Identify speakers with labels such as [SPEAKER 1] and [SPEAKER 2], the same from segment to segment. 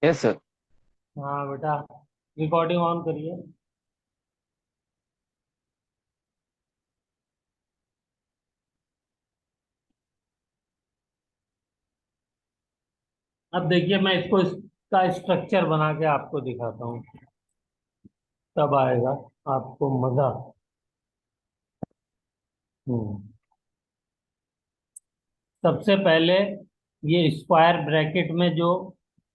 [SPEAKER 1] Yes sir.
[SPEAKER 2] हाँ बेटा, recording on करिए। अब देखिए, मैं इसको इसका स्ट्रक्चर बना के आपको दिखाता हूँ, तब आएगा आपको मजा। हम्म सबसे पहले ये स्क्वायर ब्रैकेट में जो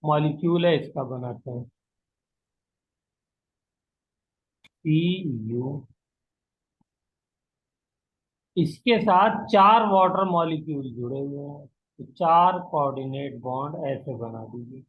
[SPEAKER 2] मॉलिक्यूल है इसका बनाते हैं। Cu, इसके साथ चार वाटर मॉलिक्यूल जुड़े हुए हैं, तो चार कोऑर्डिनेट बॉन्ड ऐसे बना दीजिए।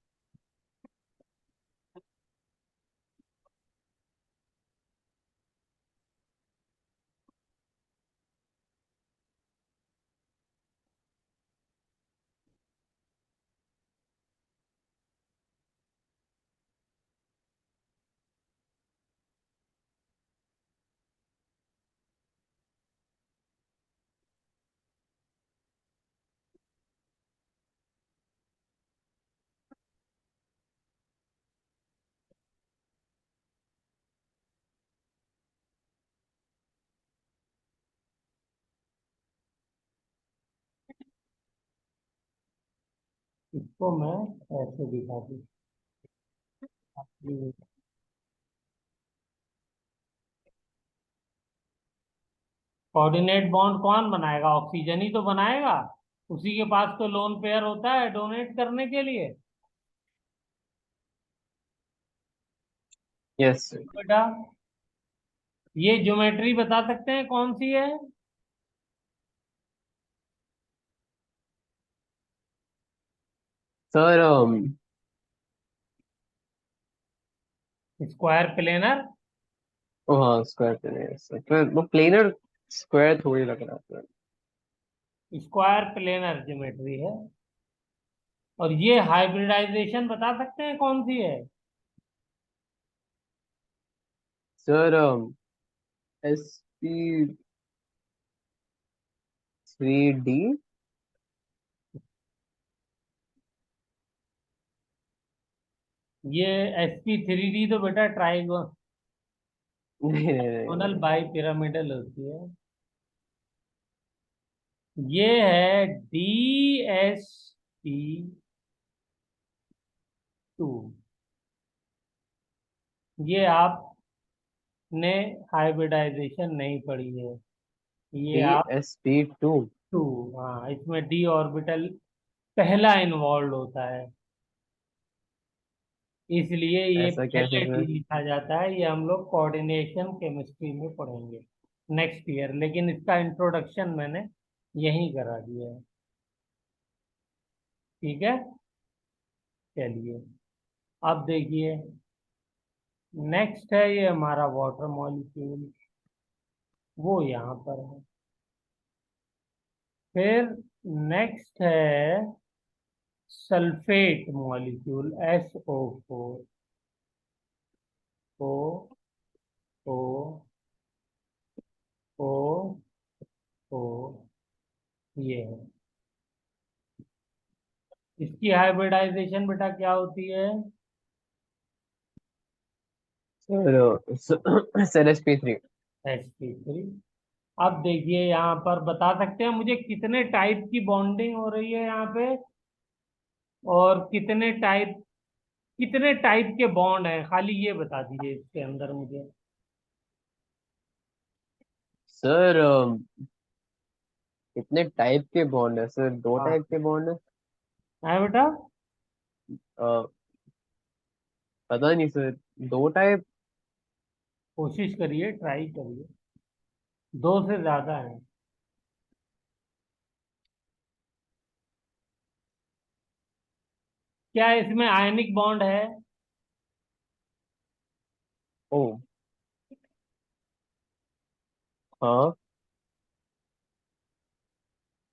[SPEAKER 2] इसको मैं ऐसे दिखा दूँ। कोऑर्डिनेट बॉन्ड कौन बनाएगा? ऑक्सीजन ही तो बनाएगा। उसी के पास तो लोन पेयर होता है डोनेट करने के लिए।
[SPEAKER 1] Yes sir.
[SPEAKER 2] बेटा, ये ज्योमेट्री बता सकते हैं कौन सी है?
[SPEAKER 1] Sir
[SPEAKER 2] square planar.
[SPEAKER 1] ओ हाँ, स्क्वायर प्लेनर। यस सर, फिर वो प्लेनर स्क्वायर थोड़ी लग रहा है सर।
[SPEAKER 2] स्क्वायर प्लेनर ज्योमेट्री है। और ये हाइब्रिडाइजेशन बता सकते हैं कौन सी है?
[SPEAKER 1] Sir SP3D।
[SPEAKER 2] ये sp3d तो बेटा ट्राइगोनल
[SPEAKER 1] नहीं नहीं नहीं।
[SPEAKER 2] बाई पिरामिडल होती है। ये है DSP2। ये आपने हाइब्रिडाइजेशन नहीं पढ़ी है। ये
[SPEAKER 1] डी
[SPEAKER 2] आप
[SPEAKER 1] एस पी टू।
[SPEAKER 2] टू, हाँ, इसमें डी ऑर्बिटल पहला इन्वॉल्व होता है, इसलिए ये
[SPEAKER 1] ऐसा कैसे
[SPEAKER 2] पहले डी
[SPEAKER 1] सर?
[SPEAKER 2] लिखा जाता है। ये हम लोग कोऑर्डिनेशन केमिस्ट्री में पढ़ेंगे नेक्स्ट ईयर, लेकिन इसका इंट्रोडक्शन मैंने यहीं करा दिया है। ठीक है, चलिए अब देखिए, नेक्स्ट है ये हमारा वाटर मॉलिक्यूल, वो यहाँ पर है। फिर नेक्स्ट है सल्फेट मॉलिक्यूल, SO4। ओ ओ ओ ओ ये है। इसकी हाइब्रिडाइजेशन बेटा क्या होती है?
[SPEAKER 1] Sir SP3।
[SPEAKER 2] sp3। अब देखिए, यहाँ पर बता सकते हैं मुझे कितने टाइप की बॉन्डिंग हो रही है यहाँ पे, और कितने टाइप के बॉन्ड हैं, खाली ये बता दीजिए इसके अंदर मुझे।
[SPEAKER 1] सर कितने टाइप के बॉन्ड है सर? दो
[SPEAKER 2] हाँ,
[SPEAKER 1] टाइप के बॉन्ड है।
[SPEAKER 2] है बेटा।
[SPEAKER 1] अ, पता नहीं सर। दो टाइप।
[SPEAKER 2] कोशिश करिए, ट्राई करिए, दो से ज्यादा है। क्या इसमें आयनिक बॉन्ड है?
[SPEAKER 1] ओ हाँ।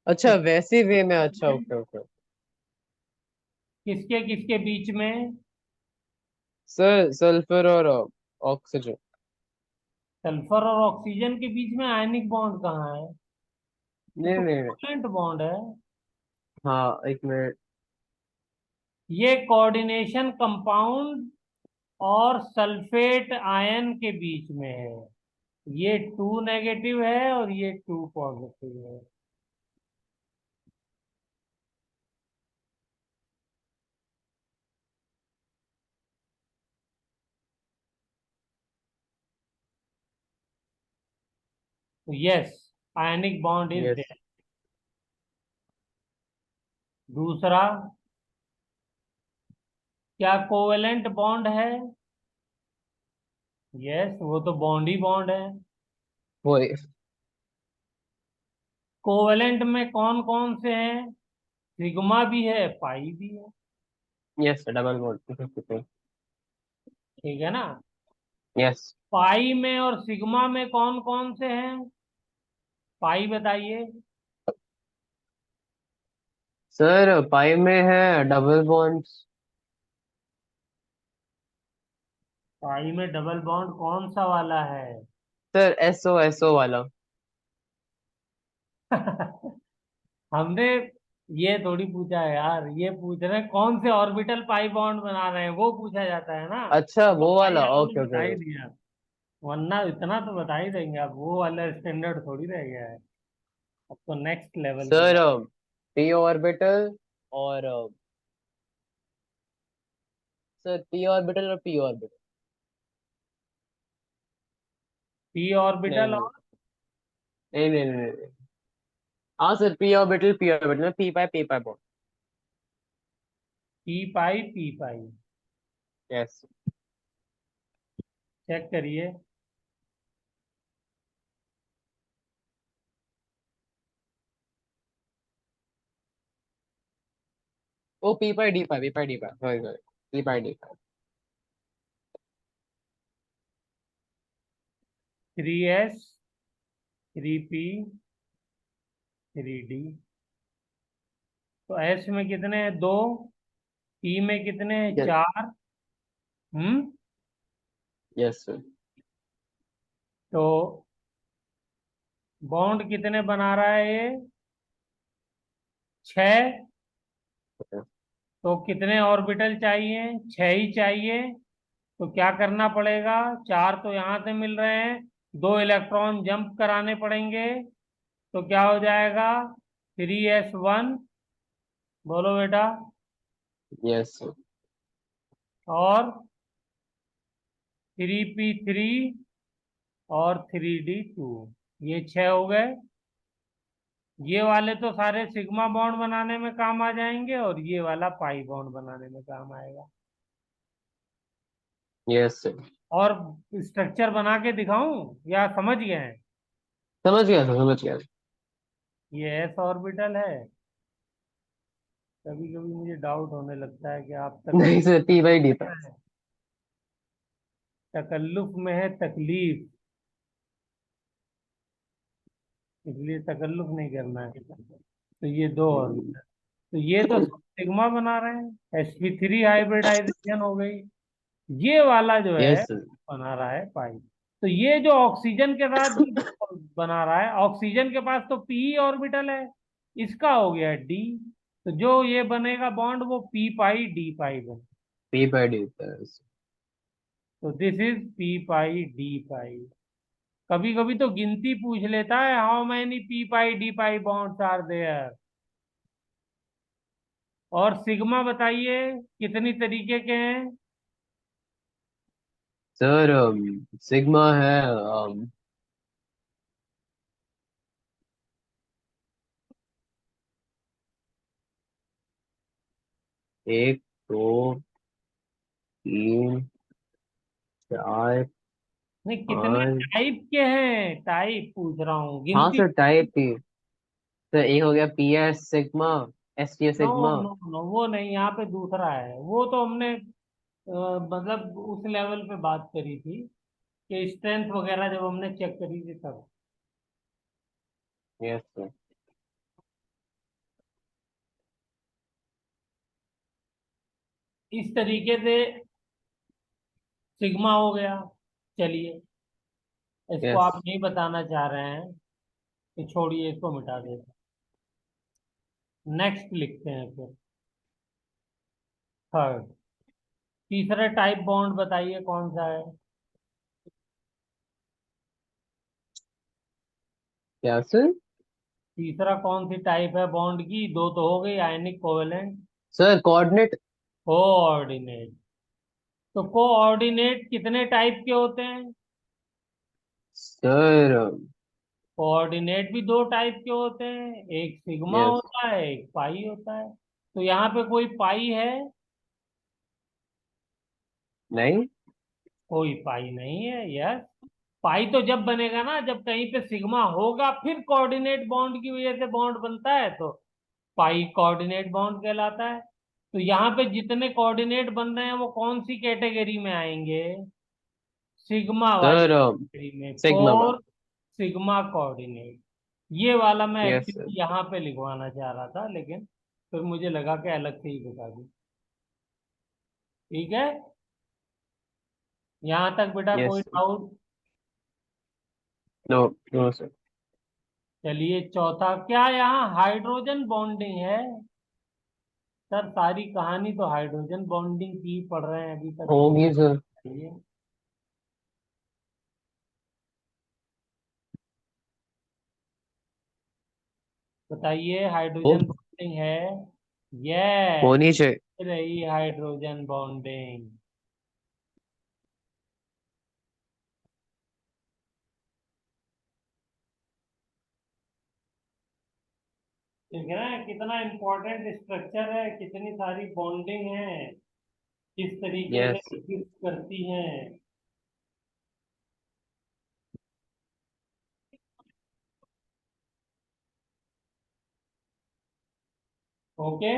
[SPEAKER 1] अच्छा,
[SPEAKER 2] किस
[SPEAKER 1] वैसे वे में। अच्छा, ओके ओके।
[SPEAKER 2] किसके किसके बीच में?
[SPEAKER 1] सर सल्फर और ऑक्सीजन।
[SPEAKER 2] सल्फर और ऑक्सीजन के बीच में आयनिक बॉन्ड कहाँ है? ये
[SPEAKER 1] नहीं
[SPEAKER 2] तो
[SPEAKER 1] नहीं नहीं।
[SPEAKER 2] कोवलेंट बॉन्ड है।
[SPEAKER 1] हाँ, एक मिनट।
[SPEAKER 2] ये कोऑर्डिनेशन कंपाउंड और सल्फेट आयन के बीच में है। ये 2 नेगेटिव है और ये 2 पॉजिटिव है। तो yes, ionic bond is
[SPEAKER 1] yes.
[SPEAKER 2] There. दूसरा, क्या कोवेलेंट बॉन्ड है? यस, वो तो बॉन्ड ही बॉन्ड है।
[SPEAKER 1] वो
[SPEAKER 2] कोवेलेंट में कौन कौन से हैं? सिग्मा भी है, पाई भी है।
[SPEAKER 1] Yes double bond.
[SPEAKER 2] ठीक है ना?
[SPEAKER 1] यस
[SPEAKER 2] पाई में और सिग्मा में कौन कौन से हैं? पाई बताइए।
[SPEAKER 1] सर, पाई में है डबल बॉन्ड्स।
[SPEAKER 2] पाई में डबल बॉन्ड कौन सा वाला है?
[SPEAKER 1] सर, एसओ वाला।
[SPEAKER 2] हमने ये थोड़ी पूछा है यार, ये पूछ रहे हैं कौन से ऑर्बिटल पाई बॉन्ड बना रहे हैं, वो पूछा जाता है ना।
[SPEAKER 1] अच्छा,
[SPEAKER 2] तो
[SPEAKER 1] वो
[SPEAKER 2] पाई
[SPEAKER 1] वाला।
[SPEAKER 2] आपने
[SPEAKER 1] ओके
[SPEAKER 2] बता
[SPEAKER 1] ओके।
[SPEAKER 2] ही दिया, वरना इतना तो बता ही देंगे आप। वो वाला स्टैंडर्ड थोड़ी रह गया है, अब तो नेक्स्ट लेवल पे
[SPEAKER 1] सर,
[SPEAKER 2] जा।
[SPEAKER 1] पी ऑर्बिटल और सर, पी ऑर्बिटल और पी ऑर्बिटल।
[SPEAKER 2] पी
[SPEAKER 1] नहीं
[SPEAKER 2] ऑर्बिटल
[SPEAKER 1] नहीं
[SPEAKER 2] और
[SPEAKER 1] नहीं नहीं नहीं नहीं। हाँ sir, P orbital P pi bond.
[SPEAKER 2] P pi.
[SPEAKER 1] Yes.
[SPEAKER 2] Check करिए।
[SPEAKER 1] Oh, P pi D pi, sorry sorry. P pi D pi.
[SPEAKER 2] 3s, 3p, 3d। तो एस में कितने हैं? 2। पी में कितने हैं?
[SPEAKER 1] यस।
[SPEAKER 2] 4। हम्म।
[SPEAKER 1] Yes sir.
[SPEAKER 2] तो बॉन्ड कितने बना रहा है ये? 6। तो कितने ऑर्बिटल चाहिए? 6 ही चाहिए। तो क्या करना पड़ेगा? 4 तो यहाँ से मिल रहे हैं, 2 इलेक्ट्रॉन जंप कराने पड़ेंगे। तो क्या हो जाएगा? 3s1। बोलो बेटा।
[SPEAKER 1] Yes sir.
[SPEAKER 2] और 3p3 और 3d2। ये 6 हो गए। ये वाले तो सारे सिग्मा बॉन्ड बनाने में काम आ जाएंगे और ये वाला पाई बॉन्ड बनाने में काम आएगा।
[SPEAKER 1] Yes sir.
[SPEAKER 2] और स्ट्रक्चर बना के दिखाऊं या समझ गए हैं?
[SPEAKER 1] समझ गया सर, समझ गया।
[SPEAKER 2] ये एस ऑर्बिटल है। कभी कभी मुझे डाउट होने लगता है कि आप
[SPEAKER 1] नहीं सर, पी बाई डी पाई।
[SPEAKER 2] तकल्लुफ में है तकलीफ, इसलिए तकल्लुफ नहीं करना है। तो ये 2 ऑर्बिटल, तो ये तो सिग्मा बना रहे हैं, sp3 हाइब्रिडाइजेशन हो गई। ये वाला जो है
[SPEAKER 1] यस सर।
[SPEAKER 2] बना रहा है पाई। तो ये जो ऑक्सीजन के साथ जो बना रहा है, ऑक्सीजन के पास तो पी ऑर्बिटल है, इसका हो गया डी। तो जो ये बनेगा बॉन्ड वो पी पाई डी पाई बने।
[SPEAKER 1] P by D pi.
[SPEAKER 2] तो this is P pi D pi. कभी कभी तो गिनती पूछ लेता है, how many P pi D pi bonds are there. और सिग्मा बताइए कितनी तरीके के हैं?
[SPEAKER 1] सर, सिग्मा है, 1, 2, 3, 4,
[SPEAKER 2] नहीं, कितने
[SPEAKER 1] 5।
[SPEAKER 2] टाइप के हैं, टाइप पूछ रहा हूँ,
[SPEAKER 1] हाँ
[SPEAKER 2] गिनती।
[SPEAKER 1] सर, टाइप ही। सर, एक हो गया P S sigma, S T
[SPEAKER 2] no
[SPEAKER 1] sigma.
[SPEAKER 2] No no, वो नहीं, यहाँ पे दूसरा है। वो तो हमने मतलब उस लेवल पे बात करी थी कि स्ट्रेंथ वगैरह जब हमने चेक करी थी तब।
[SPEAKER 1] Yes sir.
[SPEAKER 2] इस तरीके से सिग्मा हो गया। चलिए, इसको
[SPEAKER 1] यस।
[SPEAKER 2] आप नहीं बताना चाह रहे हैं तो छोड़िए, इसको मिटा देते। नेक्स्ट लिखते हैं फिर। थर्ड। तीसरा टाइप बॉन्ड बताइए कौन सा है?
[SPEAKER 1] क्या सर?
[SPEAKER 2] तीसरा कौन सी टाइप है बॉन्ड की? दो तो हो गई, आयनिक कोवेलेंट।
[SPEAKER 1] Sir coordinate.
[SPEAKER 2] कोऑर्डिनेट। तो कोऑर्डिनेट कितने टाइप के होते हैं?
[SPEAKER 1] सर
[SPEAKER 2] कोऑर्डिनेट भी दो टाइप के होते हैं, एक सिग्मा
[SPEAKER 1] यस।
[SPEAKER 2] होता है, एक पाई होता है। तो यहाँ पे कोई पाई है?
[SPEAKER 1] नहीं।
[SPEAKER 2] कोई पाई नहीं है, यस। पाई तो जब बनेगा ना, जब कहीं पे सिग्मा होगा, फिर कोऑर्डिनेट बॉन्ड की वजह से बॉन्ड बनता है, तो पाई कोऑर्डिनेट बॉन्ड कहलाता है। तो यहाँ पे जितने कोऑर्डिनेट बन रहे हैं वो कौन सी कैटेगरी में आएंगे? सिग्मा वाली
[SPEAKER 1] सर
[SPEAKER 2] कैटेगरी में,
[SPEAKER 1] sigma one.
[SPEAKER 2] Four sigma coordinate. ये वाला मैं
[SPEAKER 1] यस सर।
[SPEAKER 2] एक्चुअली यहाँ पे लिखवाना चाह रहा था, लेकिन फिर मुझे लगा कि अलग से ही बता दूं। ठीक है, यहाँ तक बेटा
[SPEAKER 1] यस
[SPEAKER 2] कोई
[SPEAKER 1] sir.
[SPEAKER 2] Doubt?
[SPEAKER 1] No. No sir.
[SPEAKER 2] चलिए चौथा, क्या यहाँ हाइड्रोजन बॉन्डिंग है? सर सारी कहानी तो हाइड्रोजन बॉन्डिंग की ही पढ़ रहे हैं अभी तक।
[SPEAKER 1] होगी सर।
[SPEAKER 2] ये बताइए,
[SPEAKER 1] हो
[SPEAKER 2] हाइड्रोजन बॉन्डिंग है? यस,
[SPEAKER 1] होनी चाहिए।
[SPEAKER 2] रही हाइड्रोजन बॉन्डिंग। देख रहे हैं कितना इंपॉर्टेंट स्ट्रक्चर है, कितनी सारी बॉन्डिंग है, किस तरीके से
[SPEAKER 1] यस।
[SPEAKER 2] एग्जिस्ट करती हैं। ओके।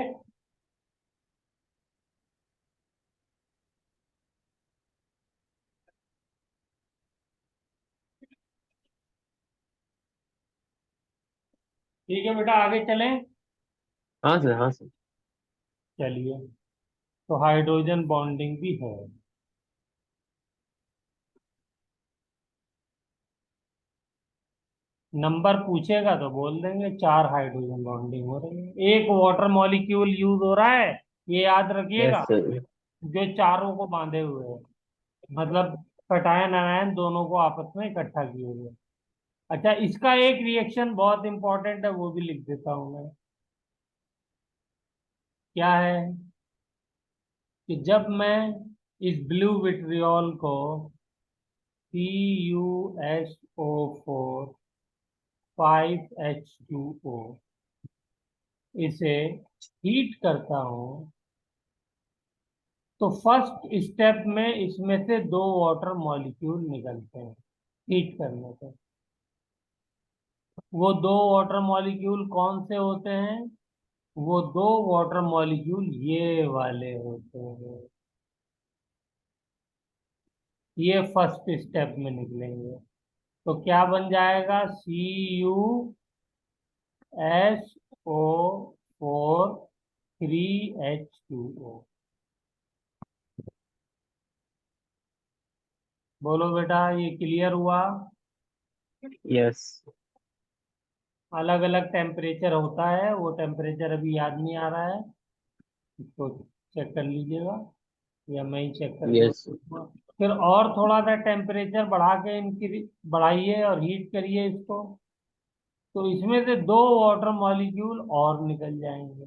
[SPEAKER 2] ठीक है बेटा, आगे चलें।
[SPEAKER 1] हाँ सर, हाँ सर।
[SPEAKER 2] चलिए, तो हाइड्रोजन बॉन्डिंग भी है। नंबर पूछेगा तो बोल देंगे, चार हाइड्रोजन बॉन्डिंग हो रही है, एक वाटर मॉलिक्यूल यूज हो रहा है, ये याद
[SPEAKER 1] यस
[SPEAKER 2] रखिएगा,
[SPEAKER 1] सर।
[SPEAKER 2] जो चारों को बांधे हुए है। मतलब कैटायन आयन दोनों को आपस में इकट्ठा किए हुए। अच्छा, इसका एक रिएक्शन बहुत इंपॉर्टेंट है, वो भी लिख देता हूं मैं। क्या है? कि जब मैं इस ब्लू विट्रियोल को CuSO4 5H2O इसे हीट करता हूँ, तो फर्स्ट स्टेप में इसमें से दो वाटर मॉलिक्यूल निकलते हैं हीट करने से। वो दो वाटर मॉलिक्यूल कौन से होते हैं? वो दो वाटर मॉलिक्यूल ये वाले होते हैं, ये फर्स्ट स्टेप में निकलेंगे। तो क्या बन जाएगा? CuSO4 3H2O। बोलो बेटा, ये क्लियर हुआ?
[SPEAKER 1] यस।
[SPEAKER 2] अलग अलग टेम्परेचर होता है, वो टेम्परेचर अभी याद नहीं आ रहा है, इसको चेक कर लीजिएगा, या मैं ही चेक करके
[SPEAKER 1] यस।
[SPEAKER 2] बताऊंगा। फिर और थोड़ा सा टेम्परेचर बढ़ा के इनकी बढ़ाइए और हीट करिए इसको, तो इसमें से दो वाटर मॉलिक्यूल और निकल जाएंगे।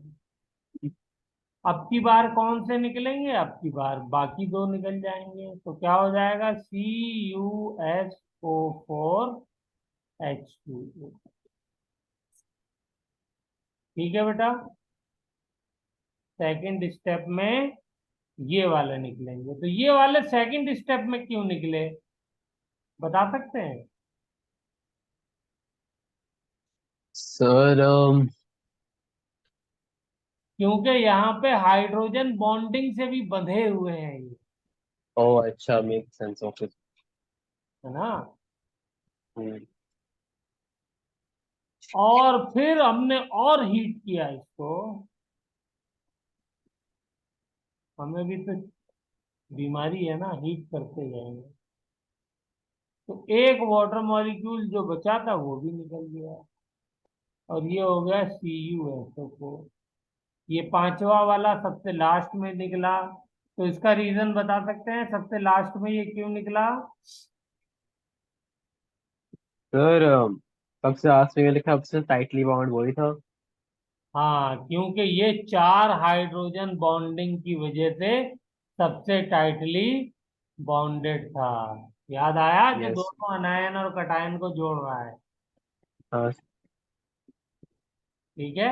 [SPEAKER 2] अब की बार कौन से निकलेंगे? अब की बार बाकी दो निकल जाएंगे, तो क्या हो जाएगा? CuSO4H2O। ठीक है बेटा, सेकंड स्टेप में ये वाले निकलेंगे। तो ये वाले सेकंड स्टेप में क्यों निकले, बता सकते हैं?
[SPEAKER 1] सर
[SPEAKER 2] क्योंकि यहाँ पे हाइड्रोजन बॉन्डिंग से भी बंधे हुए हैं ये,
[SPEAKER 1] ओ अच्छा, मेक सेंस ऑफ इट।
[SPEAKER 2] है ना। और फिर हमने और हीट किया इसको, हमें भी तो बीमारी है ना, हीट करते जाएंगे, तो एक वाटर मॉलिक्यूल जो बचा था वो भी निकल गया, और ये हो गया CuSO4। ये पांचवा वाला सबसे लास्ट में निकला, तो इसका रीजन बता सकते हैं सबसे लास्ट में ये क्यों निकला?
[SPEAKER 1] सर सबसे लास्ट में लिखा सबसे टाइटली बाउंड वही था।
[SPEAKER 2] हाँ, क्योंकि ये चार हाइड्रोजन बॉन्डिंग की वजह से सबसे टाइटली बॉन्डेड था। याद आया कि
[SPEAKER 1] यस।
[SPEAKER 2] दोनों अनायन और कटायन को जोड़ रहा है।
[SPEAKER 1] हाँ।
[SPEAKER 2] ठीक है।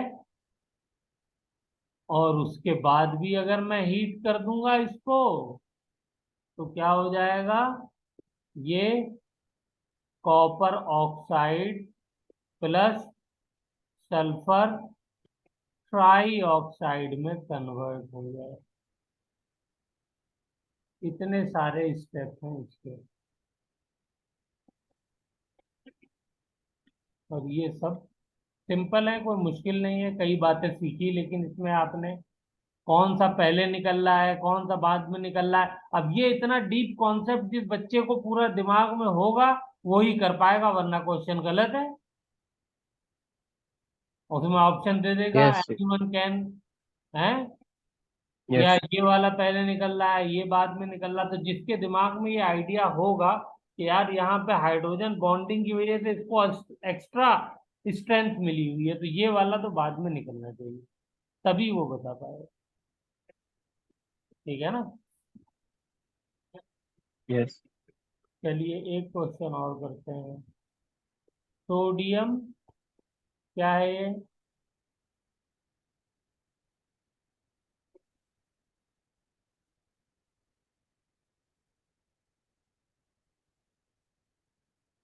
[SPEAKER 2] और उसके बाद भी अगर मैं हीट कर दूंगा इसको, तो क्या हो जाएगा? ये copper oxide plus sulphur try oxide में कन्वर्ट हो जाए। इतने सारे स्टेप हैं इसके, और ये सब सिंपल है, कोई मुश्किल नहीं है। कई बातें सीखी, लेकिन इसमें आपने कौन सा पहले निकल रहा है कौन सा बाद में निकल रहा है, अब ये इतना डीप कॉन्सेप्ट जिस बच्चे को पूरा दिमाग में होगा वो ही कर पाएगा, वरना क्वेश्चन गलत है। उसमें ऑप्शन दे देगा
[SPEAKER 1] यस।
[SPEAKER 2] एनीवन कैन है, या
[SPEAKER 1] यस।
[SPEAKER 2] ये वाला पहले निकल रहा है ये बाद में निकल रहा है। तो जिसके दिमाग में ये आइडिया होगा कि यार यहाँ पे हाइड्रोजन बॉन्डिंग की वजह से इसको एक्स्ट्रा स्ट्रेंथ मिली हुई है, तो ये वाला तो बाद में निकलना चाहिए, तभी वो बता पाएगा। ठीक है ना?
[SPEAKER 1] यस।
[SPEAKER 2] चलिए एक क्वेश्चन और करते हैं। सोडियम क्या है ये?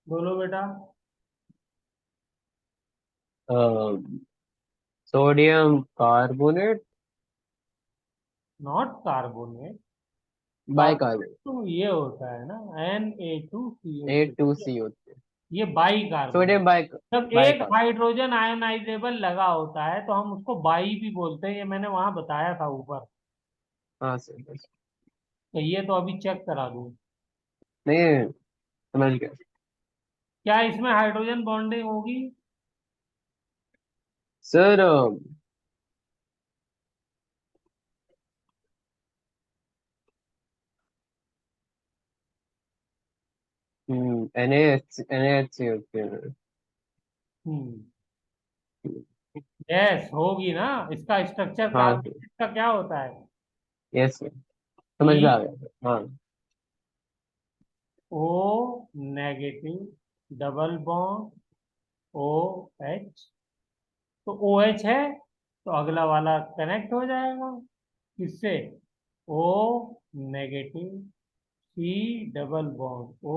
[SPEAKER 2] बोलो बेटा।
[SPEAKER 1] Sodium carbonate.
[SPEAKER 2] Not carbonate.
[SPEAKER 1] Bicarbonate.
[SPEAKER 2] Carbonate तो ये होता है ना, Na2CO3।
[SPEAKER 1] A2C होते हैं।
[SPEAKER 2] ये बाई कार्बोनेट।
[SPEAKER 1] Sodium bike.
[SPEAKER 2] जब एक
[SPEAKER 1] बाइकार्ब।
[SPEAKER 2] हाइड्रोजन आयोनाइजेबल लगा होता है तो हम उसको बाई भी बोलते हैं, ये मैंने वहां बताया था ऊपर।
[SPEAKER 1] हाँ सर बस।
[SPEAKER 2] तो ये तो अभी चेक करा दूं।
[SPEAKER 1] नहीं, समझ गया।
[SPEAKER 2] क्या इसमें हाइड्रोजन बॉन्डिंग होगी?
[SPEAKER 1] सर NaHC होते हैं।
[SPEAKER 2] हम्म। यस होगी ना। इसका स्ट्रक्चर
[SPEAKER 1] हाँ सर।
[SPEAKER 2] कार्बोनेट का क्या होता है?
[SPEAKER 1] यस सर, समझ में
[SPEAKER 2] ई
[SPEAKER 1] आ गया सर। हाँ।
[SPEAKER 2] O negative double bond O H. तो ओ एच है, तो अगला वाला कनेक्ट हो जाएगा किससे? O negative C double bond O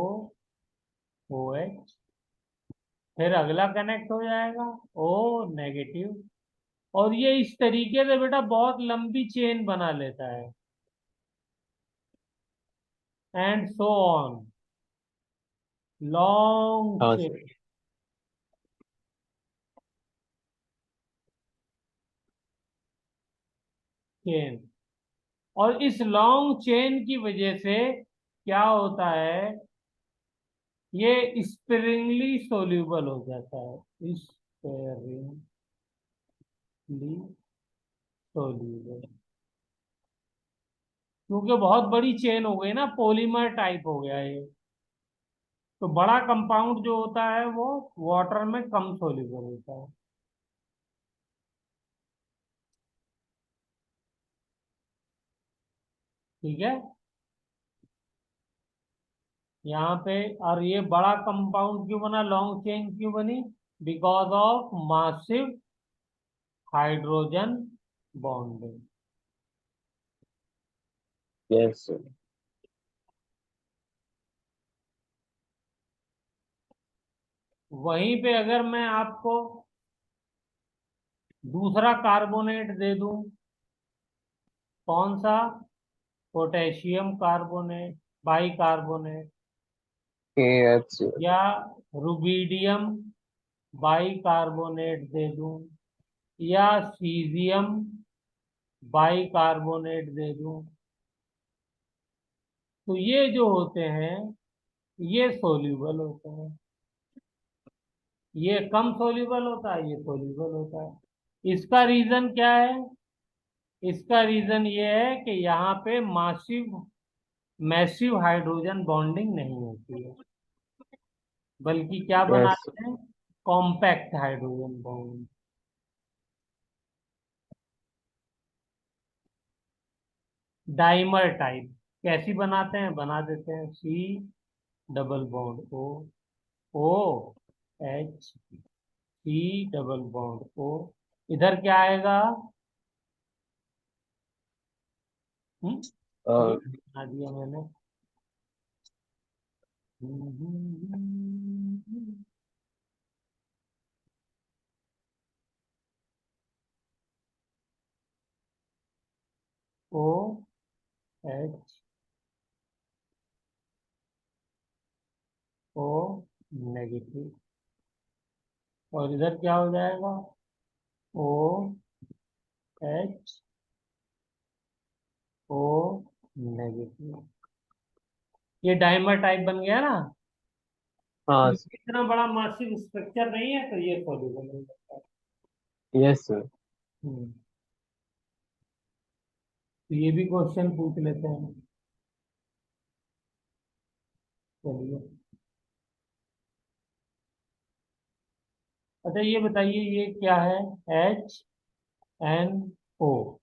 [SPEAKER 2] O H, फिर अगला कनेक्ट हो जाएगा ओ नेगेटिव। और ये इस तरीके से बेटा बहुत लंबी चेन बना लेता है, एंड सो ऑन, लॉन्ग
[SPEAKER 1] हाँ
[SPEAKER 2] चेन।
[SPEAKER 1] सर।
[SPEAKER 2] चेन, और इस लॉन्ग चेन की वजह से क्या होता है? ये स्प्रिंगली सोल्यूबल हो जाता है, स्प्रिंगली सोल्यूबल। क्योंकि बहुत बड़ी चेन हो गई ना, पॉलीमर टाइप हो गया ये, तो बड़ा कंपाउंड जो होता है वो वाटर में कम सोल्यूबल होता है। ठीक है। यहाँ पे, और ये बड़ा कंपाउंड क्यों बना, लॉन्ग चेन क्यों बनी? Because of massive hydrogen bonding.
[SPEAKER 1] Yes sir.
[SPEAKER 2] वहीं पे अगर मैं आपको दूसरा कार्बोनेट दे दूं, कौन सा? Potassium carbonate, by carbonate,
[SPEAKER 1] KHCl।
[SPEAKER 2] या रुबीडियम बाई कार्बोनेट दे दूं, या सीजियम बाई कार्बोनेट दे दूं, तो ये जो होते हैं ये सोल्यूबल होते हैं। ये कम सोल्यूबल होता है, ये सोल्यूबल होता है। इसका रीजन क्या है? इसका रीजन ये है कि यहाँ पे मैसिव हाइड्रोजन बॉन्डिंग नहीं होती है, बल्कि क्या
[SPEAKER 1] यस
[SPEAKER 2] बनाते हैं, compact hydrogen bond. Dimer type कैसी बनाते हैं, बना देते हैं C double bond O, O H, C double bond O. इधर क्या आएगा, ये बना दिया मैंने। ओ एच ओ नेगेटिव, और इधर क्या हो जाएगा, ओ एच ओ नेगेटिव। ये डाइमर टाइप बन गया ना।
[SPEAKER 1] हाँ
[SPEAKER 2] इतना बड़ा मासिव स्ट्रक्चर नहीं है, तो ये सॉल्यूबल हो जाता है।
[SPEAKER 1] Yes sir.
[SPEAKER 2] हम्म, तो ये भी क्वेश्चन पूछ लेते हैं। चलिए, अच्छा ये बताइए, ये क्या है, HNO।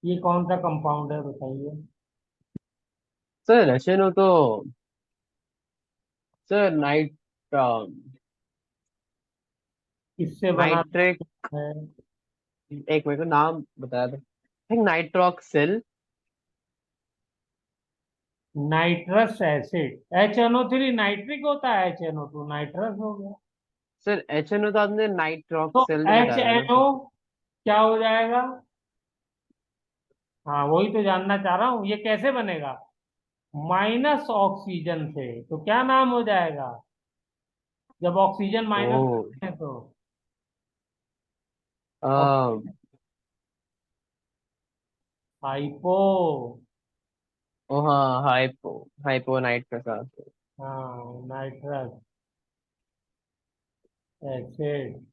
[SPEAKER 2] ये कौन सा कंपाउंड है बताइए।
[SPEAKER 1] सर HNO तो सर
[SPEAKER 2] किससे बना
[SPEAKER 1] नाइट्रिक,
[SPEAKER 2] है,
[SPEAKER 1] एक मेरे को नाम बताया था, think nitroxyl.
[SPEAKER 2] Nitrous acid. HNO3 nitric होता है, HNO2 नाइट्रस हो गया।
[SPEAKER 1] सर HNO तो आपने
[SPEAKER 2] तो
[SPEAKER 1] नाइट्रोक्सिल
[SPEAKER 2] एच
[SPEAKER 1] बताया था ना
[SPEAKER 2] एन ओ
[SPEAKER 1] सर।
[SPEAKER 2] क्या हो जाएगा, हाँ वही तो जानना चाह रहा हूँ, ये कैसे बनेगा, माइनस ऑक्सीजन से, तो क्या नाम हो जाएगा, जब ऑक्सीजन माइनस
[SPEAKER 1] ओ
[SPEAKER 2] करते हैं तो।
[SPEAKER 1] आ,
[SPEAKER 2] हाइपो,
[SPEAKER 1] ओ हाँ, हाइपो नाइट के साथ।
[SPEAKER 2] हाँ नाइट्रस एसिड,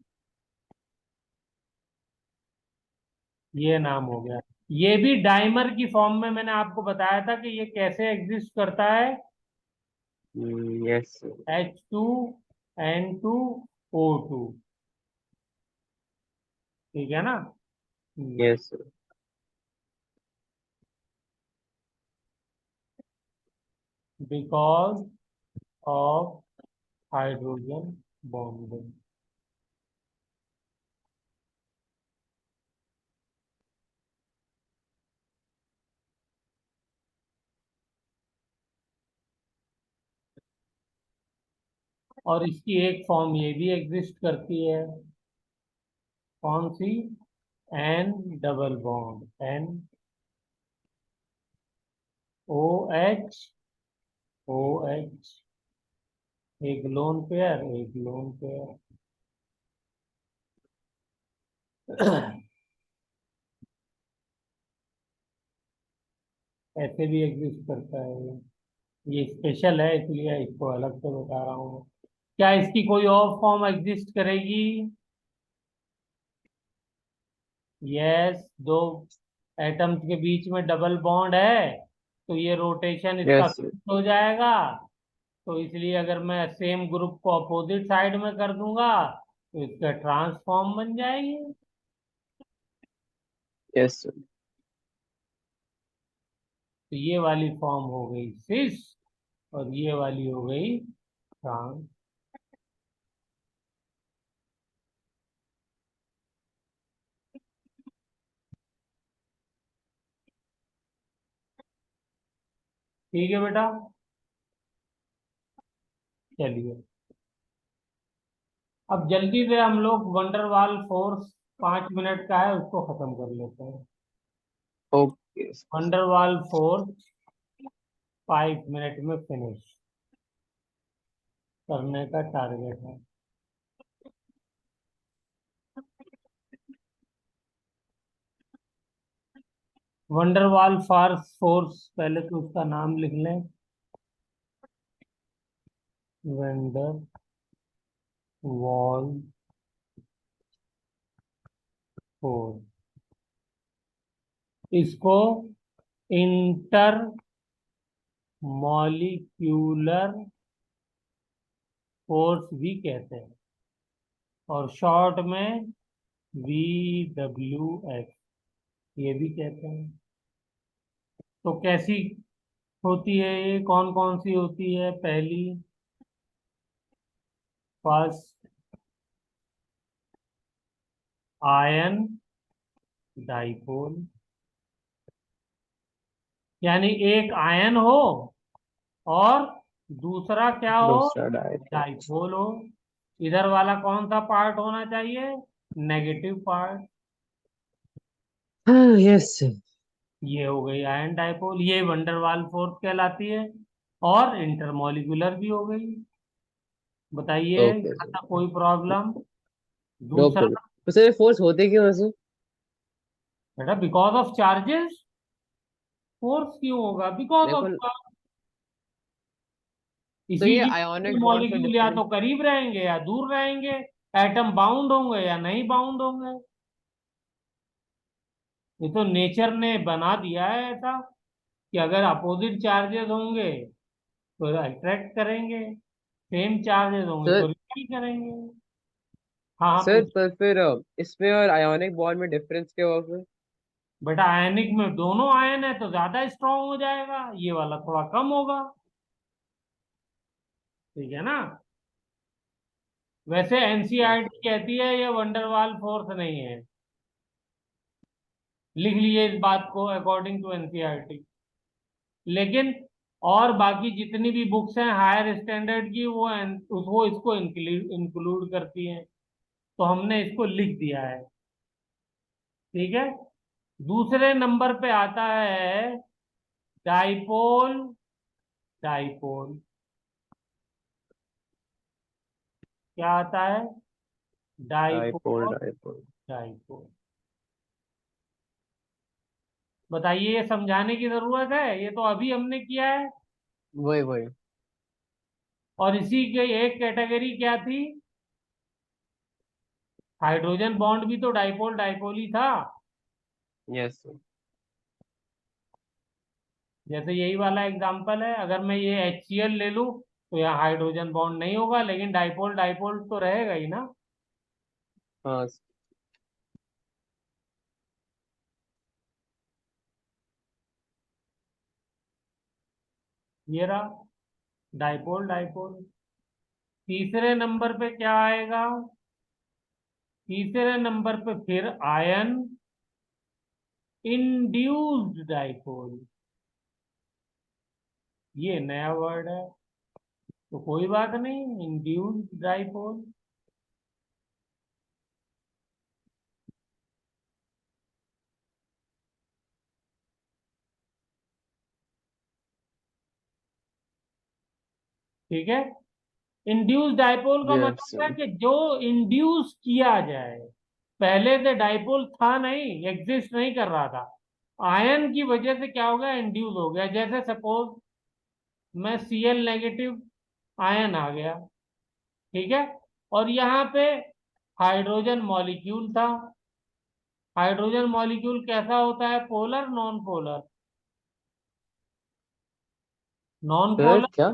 [SPEAKER 2] ये नाम हो गया। ये भी डाइमर की फॉर्म में मैंने आपको बताया था कि ये कैसे एग्जिस्ट करता है,
[SPEAKER 1] यस
[SPEAKER 2] H2N2O2, ठीक है ना।
[SPEAKER 1] Yes
[SPEAKER 2] because of hydrogen bonding. और इसकी एक फॉर्म ये भी एग्जिस्ट करती है, कौन सी, N double bond, NOH OH, एक लोन पेयर एक लोन पेयर। ऐसे भी एग्जिस्ट करता है ये स्पेशल है इसलिए इसको अलग से बता रहा हूँ। क्या इसकी कोई और फॉर्म एग्जिस्ट करेगी, यस, दो एटम्स के बीच में डबल बॉन्ड है, तो ये रोटेशन इसका
[SPEAKER 1] यस
[SPEAKER 2] फिक्स हो जाएगा। तो इसलिए अगर मैं सेम ग्रुप को अपोजिट साइड में कर दूंगा तो इसका ट्रांसफॉर्म बन जाएगी।
[SPEAKER 1] यस
[SPEAKER 2] तो ये वाली फॉर्म हो गई सिस, और ये वाली हो गई ट्रांस। ठीक है बेटा, चलिए अब जल्दी से हम लोग वंडरवाल फोर्स 5 मिनट का है, उसको खत्म कर लेते हैं।
[SPEAKER 1] ओके।
[SPEAKER 2] वंडरवाल फोर्स 5 मिनट में फिनिश करने का टारगेट है। वंडरवाल फार्स फोर्स, पहले तो उसका नाम लिख लें, वेंडर वॉल फोर्स, इसको इंटर मॉलिक्यूलर फोर्स भी कहते हैं और शॉर्ट में VWF ये भी कहते हैं। तो कैसी होती है ये, कौन कौन सी होती है? पहली, फर्स्ट आयन डाइपोल, यानी एक आयन हो और दूसरा क्या हो?
[SPEAKER 1] दूसरा डायपोल।
[SPEAKER 2] डाइपोल हो। इधर वाला कौन सा पार्ट होना चाहिए? Negative part.
[SPEAKER 1] हाँ यस।
[SPEAKER 2] ये हो गई आयन डाइपोल, ये वंडरवाल फोर्स कहलाती है और इंटरमॉलिक्यूलर भी हो गई। बताइए
[SPEAKER 1] ओके
[SPEAKER 2] यहाँ
[SPEAKER 1] सर।
[SPEAKER 2] तक कोई प्रॉब्लम?
[SPEAKER 1] नो
[SPEAKER 2] दूसरा,
[SPEAKER 1] प्रॉब्लम। तो सर फोर्स होते क्यों है सर?
[SPEAKER 2] बेटा बिकॉज ऑफ चार्जेस फोर्स क्यों होगा? बिकॉज
[SPEAKER 1] मेरे
[SPEAKER 2] ऑफ,
[SPEAKER 1] को तो ये
[SPEAKER 2] इसीलिए
[SPEAKER 1] आयोनिक बॉन्ड पे
[SPEAKER 2] मॉलिक्यूल या
[SPEAKER 1] डिफरेंस।
[SPEAKER 2] तो करीब रहेंगे या दूर रहेंगे, एटम बाउंड होंगे या नहीं बाउंड होंगे। ये तो नेचर ने बना दिया है ऐसा कि अगर अपोजिट चार्जेस होंगे तो अट्रैक्ट करेंगे, सेम चार्जेस होंगे तो
[SPEAKER 1] सर
[SPEAKER 2] रिपेल करेंगे। हाँ हाँ,
[SPEAKER 1] सर
[SPEAKER 2] पूछ।
[SPEAKER 1] पर फिर इसमें और आयोनिक बॉन्ड में डिफरेंस क्या होगा फिर?
[SPEAKER 2] बेटा आयनिक में दोनों आयन है तो ज्यादा स्ट्रांग हो जाएगा, ये वाला थोड़ा कम होगा। ठीक है ना? वैसे
[SPEAKER 1] यस।
[SPEAKER 2] एनसीईआरटी कहती है ये वंडरवाल फोर्स नहीं है, लिख लिए इस बात को अकॉर्डिंग टू एनसीईआरटी। लेकिन और बाकी जितनी भी बुक्स हैं हायर स्टैंडर्ड की, वो इसको इंक्लूड करती हैं, तो हमने इसको लिख दिया है। ठीक है। दूसरे नंबर पे आता है डाइपोल डाइपोल। क्या आता है?
[SPEAKER 1] Dipole
[SPEAKER 2] dipole
[SPEAKER 1] dipole.
[SPEAKER 2] डाइपोल। बताइए, ये समझाने की जरूरत है? ये तो अभी हमने किया है।
[SPEAKER 1] वही वही।
[SPEAKER 2] और इसी के एक कैटेगरी क्या थी? हाइड्रोजन बॉन्ड भी तो डाइपोल डाइपोल ही था।
[SPEAKER 1] Yes sir.
[SPEAKER 2] जैसे यही वाला एग्जांपल है, अगर मैं ये HCl ले लूं तो यहाँ हाइड्रोजन बॉन्ड नहीं होगा, लेकिन डाइपोल डाइपोल तो रहेगा ही ना।
[SPEAKER 1] हाँ
[SPEAKER 2] ये रहा डाइपोल डाइपोल। तीसरे नंबर पे क्या आएगा? तीसरे नंबर पे फिर आयन इंड्यूस्ड डाइपोल। ये नया वर्ड है, तो कोई बात नहीं, इंड्यूस्ड डाइपोल। ठीक है। इंड्यूस डाइपोल का
[SPEAKER 1] यस
[SPEAKER 2] मतलब है
[SPEAKER 1] सर।
[SPEAKER 2] कि जो इंड्यूस किया जाए, पहले से डाइपोल था नहीं, एग्जिस्ट नहीं कर रहा था, आयन की वजह से क्या हो गया? इंड्यूस हो गया। जैसे सपोज मैं Cl नेगेटिव आयन आ गया, ठीक है, और यहाँ पे हाइड्रोजन मॉलिक्यूल था। हाइड्रोजन मॉलिक्यूल कैसा होता है? Polar non polar? Non
[SPEAKER 1] sir
[SPEAKER 2] polar.
[SPEAKER 1] क्या?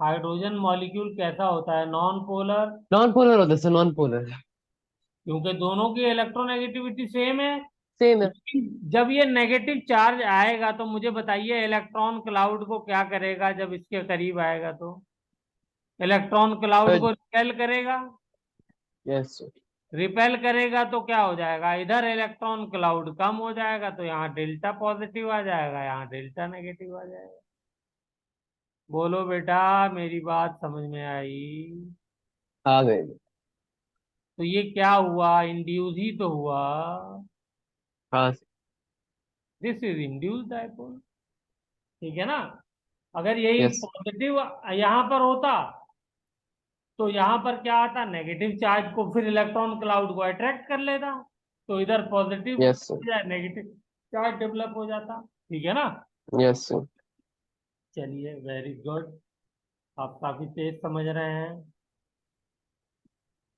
[SPEAKER 2] हाइड्रोजन मॉलिक्यूल कैसा होता है? Non polar.
[SPEAKER 1] नॉन पोलर होता है सर, नॉन पोलर।
[SPEAKER 2] क्योंकि दोनों की इलेक्ट्रोनेगेटिविटी सेम है।
[SPEAKER 1] सेम है।
[SPEAKER 2] लेकिन जब ये नेगेटिव चार्ज आएगा तो मुझे बताइए इलेक्ट्रॉन क्लाउड को क्या करेगा? जब इसके करीब आएगा तो इलेक्ट्रॉन क्लाउड
[SPEAKER 1] सर
[SPEAKER 2] को रिपेल करेगा।
[SPEAKER 1] Yes sir.
[SPEAKER 2] रिपेल करेगा तो क्या हो जाएगा? इधर इलेक्ट्रॉन क्लाउड कम हो जाएगा, तो यहाँ डेल्टा पॉजिटिव आ जाएगा, यहाँ डेल्टा नेगेटिव आ जाएगा। बोलो बेटा, मेरी बात समझ में आई?
[SPEAKER 1] आ गए।
[SPEAKER 2] तो ये क्या हुआ? इंड्यूस ही तो हुआ।
[SPEAKER 1] हाँ
[SPEAKER 2] दिस इज इंड्यूस डाइपोल। ठीक है ना? अगर यही
[SPEAKER 1] यस।
[SPEAKER 2] पॉजिटिव यहाँ पर होता तो यहाँ पर क्या आता? नेगेटिव चार्ज को फिर इलेक्ट्रॉन क्लाउड को अट्रैक्ट कर लेता, तो इधर पॉजिटिव
[SPEAKER 1] यस सर।
[SPEAKER 2] या नेगेटिव चार्ज डेवलप हो जाता। ठीक है ना?
[SPEAKER 1] Yes sir.
[SPEAKER 2] चलिए, वेरी गुड। आप काफी तेज समझ रहे हैं।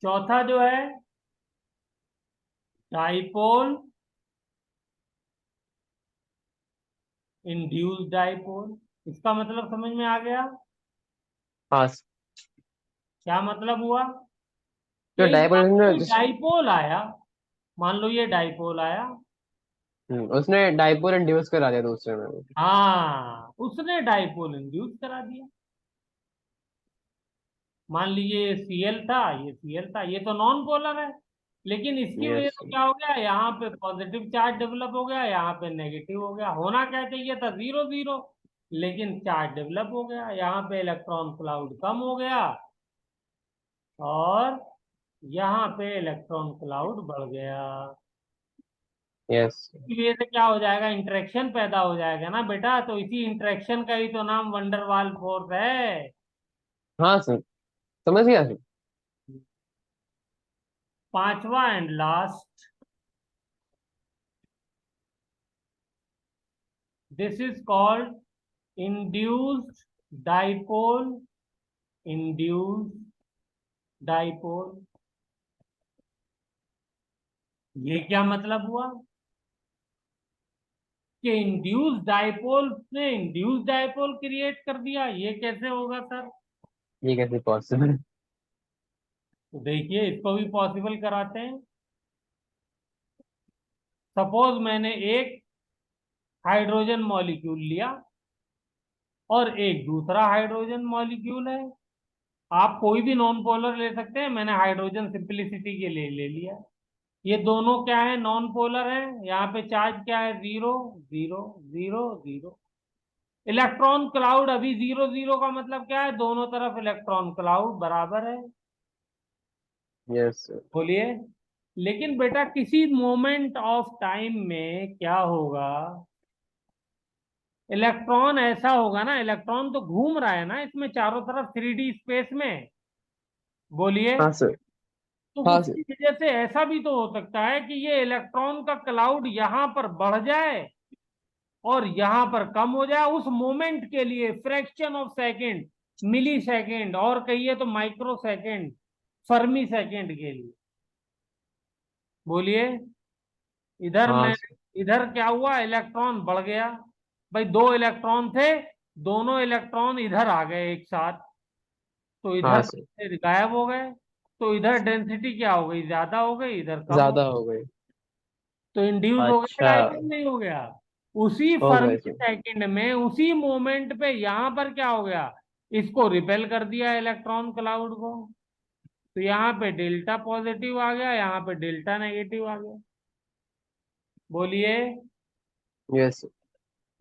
[SPEAKER 2] चौथा जो है डाइपोल, इंड्यूस्ड डाइपोल। इसका मतलब समझ में आ गया?
[SPEAKER 1] हाँ
[SPEAKER 2] क्या मतलब हुआ
[SPEAKER 1] जो
[SPEAKER 2] कि यहाँ
[SPEAKER 1] डायपोल
[SPEAKER 2] कोई
[SPEAKER 1] जिस
[SPEAKER 2] डाइपोल आया, मान लो ये डाइपोल आया।
[SPEAKER 1] उसने डायपोल इंड्यूस करा दिया दूसरे में।
[SPEAKER 2] हाँ, उसने डाइपोल इंड्यूस करा दिया। मान लीजिए ये सीएल था, ये सीएल था, ये तो नॉन पोलर है, लेकिन इसकी वजह
[SPEAKER 1] यस
[SPEAKER 2] से क्या हो गया, यहाँ पे पॉजिटिव चार्ज डेवलप हो गया, यहाँ पे नेगेटिव हो गया। होना क्या चाहिए था, जीरो जीरो, लेकिन चार्ज डेवलप हो गया, यहाँ पे इलेक्ट्रॉन क्लाउड कम हो गया और यहाँ पे इलेक्ट्रॉन क्लाउड बढ़ गया।
[SPEAKER 1] यस।
[SPEAKER 2] इसकी वजह से क्या हो जाएगा, इंटरेक्शन पैदा हो जाएगा ना बेटा, तो इसी इंटरेक्शन का ही तो नाम वंडरवाल फोर्स है।
[SPEAKER 1] हाँ सर, समझ गया सर।
[SPEAKER 2] पांचवा and last, this is called induced dipole, induced dipole। ये क्या मतलब हुआ कि इंड्यूस्ड डाइपोल ने इंड्यूस्ड डाइपोल क्रिएट कर दिया? ये कैसे होगा सर?
[SPEAKER 1] ये कैसे पॉसिबल?
[SPEAKER 2] तो देखिए, इसको भी पॉसिबल कराते हैं। सपोज मैंने एक हाइड्रोजन मॉलिक्यूल लिया और एक दूसरा हाइड्रोजन मॉलिक्यूल है। आप कोई भी नॉन पोलर ले सकते हैं, मैंने हाइड्रोजन सिंपलिसिटी के लिए ले लिया। ये दोनों क्या है, नॉन पोलर है। यहाँ पे चार्ज क्या है, zero zero zero zero. Electron cloud अभी जीरो जीरो का मतलब क्या है, दोनों तरफ इलेक्ट्रॉन क्लाउड बराबर है।
[SPEAKER 1] Yes sir.
[SPEAKER 2] बोलिए। लेकिन बेटा किसी मोमेंट ऑफ टाइम में क्या होगा, इलेक्ट्रॉन ऐसा होगा ना, इलेक्ट्रॉन तो घूम रहा है ना इसमें चारों तरफ थ्री डी स्पेस में। बोलिए।
[SPEAKER 1] हाँ सर।
[SPEAKER 2] तो
[SPEAKER 1] हाँ सर।
[SPEAKER 2] उसकी वजह से ऐसा भी तो हो सकता है कि ये इलेक्ट्रॉन का क्लाउड यहां पर बढ़ जाए और यहां पर कम हो जाए, उस मोमेंट के लिए fraction of second, millisecond, और कहिए तो माइक्रो सेकंड, फर्मी सेकंड के लिए। बोलिए। इधर
[SPEAKER 1] हाँ
[SPEAKER 2] में,
[SPEAKER 1] सर।
[SPEAKER 2] इधर क्या हुआ, इलेक्ट्रॉन बढ़ गया। भाई दो इलेक्ट्रॉन थे, दोनों इलेक्ट्रॉन इधर आ गए एक साथ, तो
[SPEAKER 1] हाँ
[SPEAKER 2] इधर
[SPEAKER 1] सर।
[SPEAKER 2] से गायब हो गए। तो इधर डेंसिटी क्या हो गई, ज्यादा हो गई, इधर कम हो।
[SPEAKER 1] ज्यादा हो गई।
[SPEAKER 2] तो इंड्यूस हो गया,
[SPEAKER 1] अच्छा।
[SPEAKER 2] डायपोल नहीं हो गया? उसी
[SPEAKER 1] हो गए
[SPEAKER 2] फर्मी
[SPEAKER 1] सर।
[SPEAKER 2] सेकंड में, उसी मोमेंट पे यहां पर क्या हो गया, इसको रिपेल कर दिया इलेक्ट्रॉन क्लाउड को। तो यहाँ पे डेल्टा पॉजिटिव आ गया, यहाँ पे डेल्टा नेगेटिव आ गया। बोलिए।
[SPEAKER 1] Yes sir.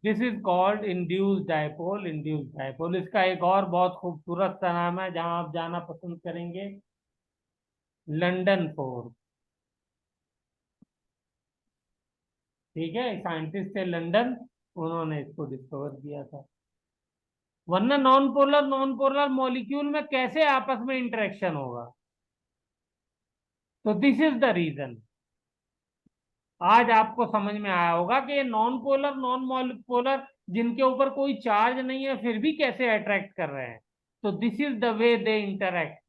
[SPEAKER 2] This is called induced dipole, induced dipole. इसका एक और बहुत खूबसूरत सा नाम है जहां आप जाना पसंद करेंगे, लंदन फोर्स। ठीक है, साइंटिस्ट थे लंदन, उन्होंने इसको डिस्कवर किया था। वरना नॉन पोलर मॉलिक्यूल में कैसे आपस में इंटरेक्शन होगा? तो दिस इज द रीजन। आज आपको समझ में आया होगा कि ये नॉन पोलर जिनके ऊपर कोई चार्ज नहीं है फिर भी कैसे अट्रैक्ट कर रहे हैं। तो this is the way they interact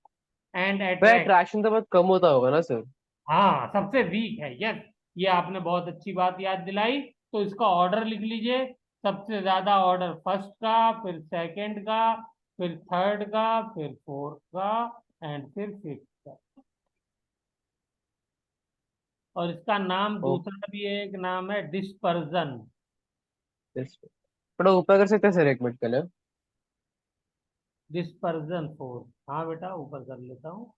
[SPEAKER 2] and
[SPEAKER 1] वह
[SPEAKER 2] अट्रैक्ट।
[SPEAKER 1] अट्रैक्शन तो बहुत कम होता होगा ना सर?
[SPEAKER 2] हाँ, सबसे वीक है, यस। ये आपने बहुत अच्छी बात याद दिलाई। तो इसका ऑर्डर लिख लीजिए। सबसे ज्यादा ऑर्डर फर्स्ट का, फिर सेकंड का, फिर थर्ड का, फिर फोर्थ का, एंड फिर फिफ्थ का। और इसका नाम
[SPEAKER 1] ओ।
[SPEAKER 2] दूसरा भी है, एक नाम है डिस्पर्जन।
[SPEAKER 1] यस। थोड़ा ऊपर कर सकते हैं सर, एक मिनट कलर?
[SPEAKER 2] डिस्पर्जन फोर्स, हाँ बेटा ऊपर कर लेता हूँ।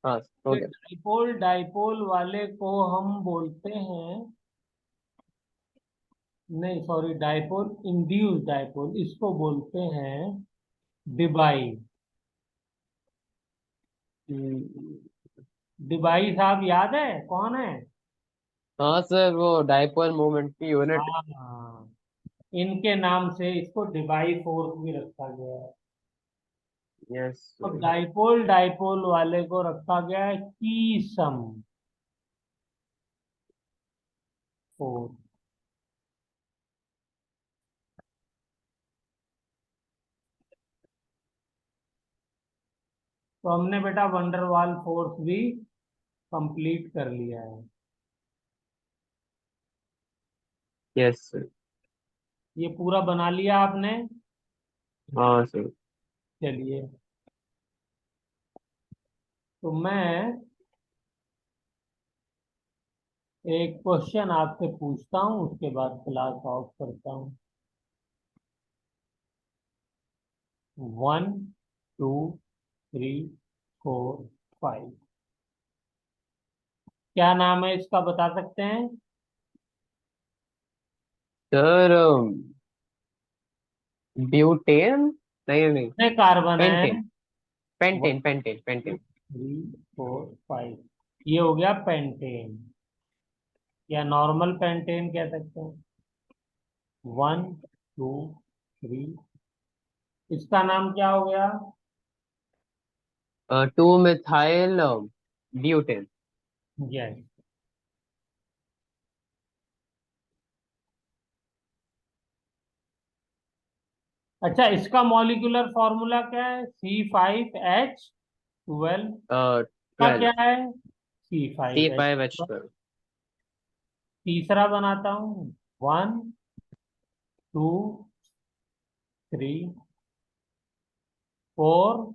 [SPEAKER 1] हाँ हो
[SPEAKER 2] ये
[SPEAKER 1] गया।
[SPEAKER 2] डाइपोल, डाइपोल वाले को हम बोलते हैं, नहीं सॉरी, डाइपोल इंड्यूस डाइपोल, इसको बोलते हैं डिबाई।
[SPEAKER 1] हम्म,
[SPEAKER 2] डिबाई साहब याद है कौन है?
[SPEAKER 1] हाँ सर, वो डायपोल मोमेंट की यूनिट।
[SPEAKER 2] हाँ, इनके नाम से इसको डिबाई फोर्स भी रखा गया है।
[SPEAKER 1] यस।
[SPEAKER 2] अब डाइपोल, डाइपोल वाले को रखा गया है की सम। फोर्स। तो हमने बेटा वंडरवाल फोर्स भी कंप्लीट कर लिया है।
[SPEAKER 1] Yes sir.
[SPEAKER 2] ये पूरा बना लिया आपने?
[SPEAKER 1] हाँ सर।
[SPEAKER 2] चलिए, तो मैं एक क्वेश्चन आपसे पूछता हूँ, उसके बाद क्लास ऑफ करता हूँ। 1 2 3 4 5, क्या नाम है इसका, बता सकते हैं?
[SPEAKER 1] सर ब्यूटेन, नहीं नहीं,
[SPEAKER 2] कितने कार्बन है?
[SPEAKER 1] पेंटेन। Pentane pentane pentane.
[SPEAKER 2] 1 2 3 4 5, ये हो गया पेंटेन, या नॉर्मल पेंटेन कह सकते हैं। 1 2 3, इसका नाम क्या हो गया?
[SPEAKER 1] 2 मिथाइल ब्यूटेन।
[SPEAKER 2] यस। अच्छा, इसका मॉलिक्यूलर फॉर्मूला क्या है? C5H12 का
[SPEAKER 1] 12।
[SPEAKER 2] क्या है?
[SPEAKER 1] सी
[SPEAKER 2] C5H।
[SPEAKER 1] फाइव एच ट्वेल्व
[SPEAKER 2] तीसरा बनाता हूँ। 1 2 3 4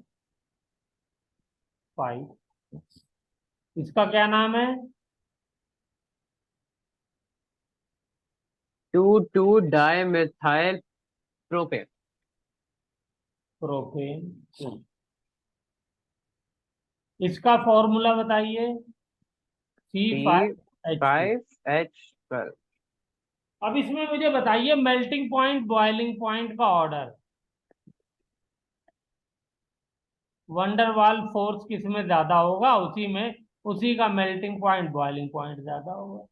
[SPEAKER 2] 5, इसका क्या नाम है?
[SPEAKER 1] 2 2 डाई मिथाइल प्रोपेन।
[SPEAKER 2] प्रोपेन। इसका फॉर्मूला बताइए। C
[SPEAKER 1] C
[SPEAKER 2] five H two
[SPEAKER 1] five H twelve
[SPEAKER 2] अब इसमें मुझे बताइए मेल्टिंग पॉइंट बॉइलिंग पॉइंट का ऑर्डर। वंडरवाल फोर्स किस में ज्यादा होगा, उसी का मेल्टिंग पॉइंट बॉइलिंग पॉइंट ज्यादा होगा।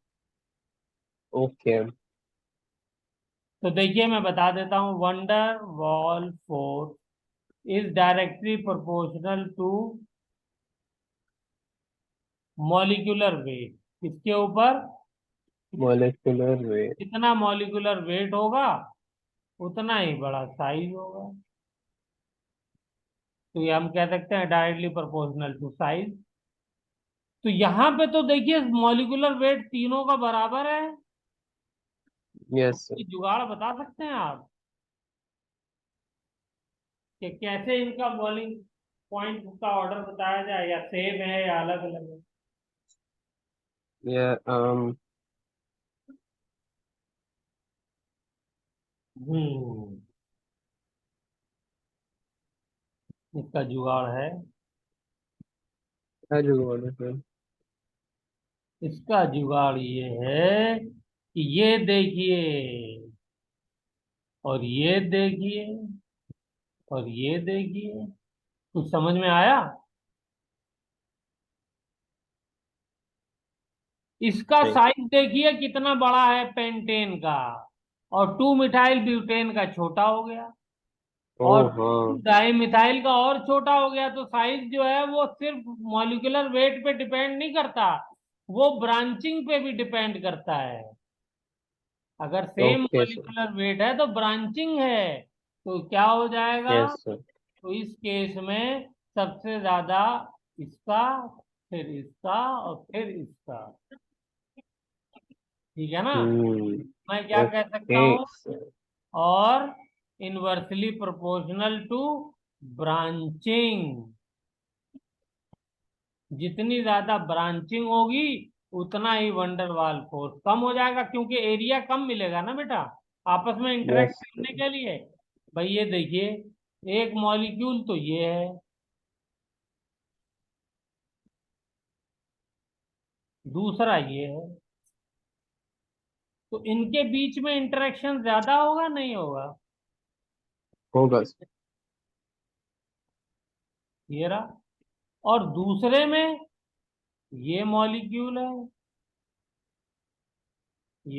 [SPEAKER 1] ओके।
[SPEAKER 2] तो देखिए, मैं बता देता हूँ, van der Waals force is directly proportional to molecular weight. इसके ऊपर
[SPEAKER 1] मोलिकुलर वेट।
[SPEAKER 2] जितना मॉलिक्यूलर वेट होगा उतना ही बड़ा साइज होगा। तो ये हम कह सकते हैं डायरेक्टली प्रोपोर्शनल टू साइज। तो यहाँ पे तो देखिए मॉलिक्यूलर वेट तीनों का बराबर है। तो
[SPEAKER 1] यस सर।
[SPEAKER 2] कोई जुगाड़ बता सकते हैं आप कि कैसे इनका बॉलिंग पॉइंट का ऑर्डर बताया जाए, या सेम है या अलग अलग है?
[SPEAKER 1] ये
[SPEAKER 2] हम्म इसका जुगाड़ है।
[SPEAKER 1] क्या जुगाड़ है सर?
[SPEAKER 2] इसका जुगाड़ ये है कि ये देखिए, और ये देखिए, और ये देखिए, कुछ समझ में आया? इसका
[SPEAKER 1] नहीं।
[SPEAKER 2] साइज देखिए कितना बड़ा है पेंटेन का, और 2 मिथाइल ब्यूटेन का छोटा हो गया,
[SPEAKER 1] ओ
[SPEAKER 2] और
[SPEAKER 1] हाँ।
[SPEAKER 2] डाई मिथाइल का और छोटा हो गया। तो साइज जो है वो सिर्फ मॉलिक्यूलर वेट पे डिपेंड नहीं करता, वो ब्रांचिंग पे भी डिपेंड करता है। अगर same
[SPEAKER 1] okay sir.
[SPEAKER 2] Molecular weight है तो ब्रांचिंग है, तो क्या हो जाएगा?
[SPEAKER 1] Yes sir.
[SPEAKER 2] तो इस केस में सबसे ज्यादा इसका, फिर इसका, और फिर इसका। ठीक है ना?
[SPEAKER 1] हम्म।
[SPEAKER 2] मैं क्या कह सकता
[SPEAKER 1] ओके
[SPEAKER 2] हूँ?
[SPEAKER 1] सर।
[SPEAKER 2] और इनवर्सली प्रोपोर्शनल टू ब्रांचिंग। जितनी ज्यादा ब्रांचिंग होगी उतना ही वंडरवाल फोर्स कम हो जाएगा, क्योंकि एरिया कम मिलेगा ना बेटा आपस में इंटरेक्ट
[SPEAKER 1] यस
[SPEAKER 2] करने
[SPEAKER 1] सर।
[SPEAKER 2] के लिए। भाई ये देखिए, एक मॉलिक्यूल तो ये है, दूसरा ये है, तो इनके बीच में इंटरेक्शन ज्यादा होगा नहीं होगा?
[SPEAKER 1] होगा सर।
[SPEAKER 2] ये रहा। और दूसरे में ये मॉलिक्यूल है,